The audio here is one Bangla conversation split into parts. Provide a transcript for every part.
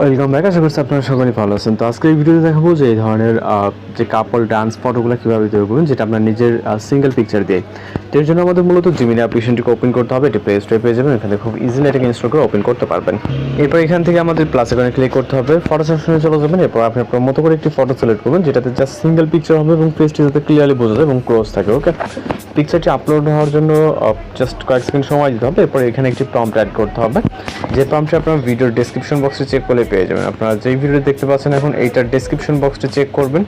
Welcome back. আশা করছি আপনারা সকলেই ভালো আছেন। তো আজকে এই ভিডিওতে দেখাবো যে এই ধরনের যে কাপল ডান্স ফটোগুলো কীভাবে তৈরি করবেন, যেটা আপনার নিজের সিঙ্গেল পিকচার দিয়ে। তো এর জন্য আমাদের মূলত জিমিনি অ্যাপ্লিকেশনটিকে ওপেন করতে হবে। এটি প্লে স্টোরে পেয়ে যাবেন, এখানে খুব ইজিলি এটাকে ইনস্টল করে ওপেন করতে পারবেন। এরপর এখান থেকে আমাদের প্লাস আইকনে ক্লিক করতে হবে, ফটো সেকশনে চলে যাবেন। এরপর আপনি আপনার মতো করে একটি ফটো সিলেক্ট করবেন, যেটাতে জাস্ট সিঙ্গেল পিকচার হবে এবং ফেসটি যাতে ক্লিয়ারলি বোঝা যায় এবং ক্লোজ থাকে। ওকে, পিকচারটি আপলোড হওয়ার জন্য জাস্ট কয়েক সেকেন্ড সময় দিতে হবে। এরপর এখানে একটি প্রম্পট অ্যাড করতে হবে, যে প্রম্পটটি আপনার ভিডিওর ডেসক্রিপশন বক্সে চেক করলে পেয়ে যাবেন। আপনারা যেই ভিডিও দেখতে পাচ্ছেন এখন এইটার ডেসক্রিপশন বক্সটা চেক করবেন।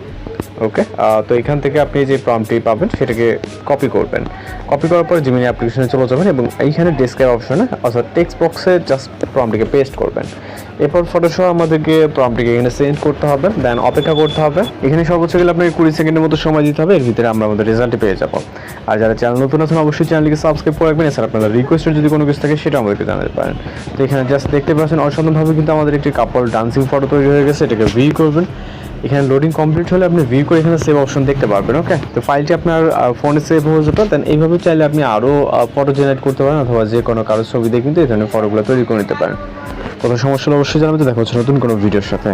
ওকে, তো এখান থেকে আপনি যে প্রম্পটটি পাবেন সেটাকে কপি করবেন। কপি করার পর জিমিনি অ্যাপ্লিকেশনে চলে যাবেন এবং এইখানে ডেসক্রাইব অপশনে অর্থাৎ টেক্সট বক্সে জাস্ট প্রম্পটটিকে পেস্ট করবেন। এরপর ফটোশপ আমাদেরকে প্রম্পটটিকে এখানে সেন্ড করতে হবে, দেন অপেক্ষা করতে হবে। এখানে সর্বোচ্চ গেলে আপনাকে 20 সেকেন্ডের মতো সময় দিতে হবে, এর ভিতরে আমরা আমাদের রেজাল্টটি পেয়ে যাবো। আর যারা চ্যানেল নতুন আছেন অবশ্যই চ্যানেলটিকে সাবস্ক্রাইব করে রাখবেন। এছাড়া আপনারা রিকোয়েস্টের যদি কোনো কিছু থাকে সেটা আমাদেরকে জানাতে পারেন। তো এখানে জাস্ট দেখতে পাচ্ছেন অসাধারণভাবে কিন্তু আমাদের একটি কাপল ডান্সিং ফটো তৈরি হয়ে গেছে। এটাকে ভিউ করবেন, এখানে লোডিং কমপ্লিট হলে আপনি ভিউ করে এখানে সেভ অপশন দেখতে পারবেন। ওকে, তো ফাইলটি আপনার ফোনে সেভ হয়ে যেত। দেন এইভাবে চাইলে আপনি আরও ফটো জেনারেট করতে পারেন, অথবা যে কোনো কারোর ছবি দিয়ে কিন্তু এই ধরনের ফটোগুলো তৈরি করে নিতে পারেন। কোনো সমস্যা হলে অবশ্যই জানাবেন। দেখা হচ্ছে নতুন কোনো ভিডিওর সাথে।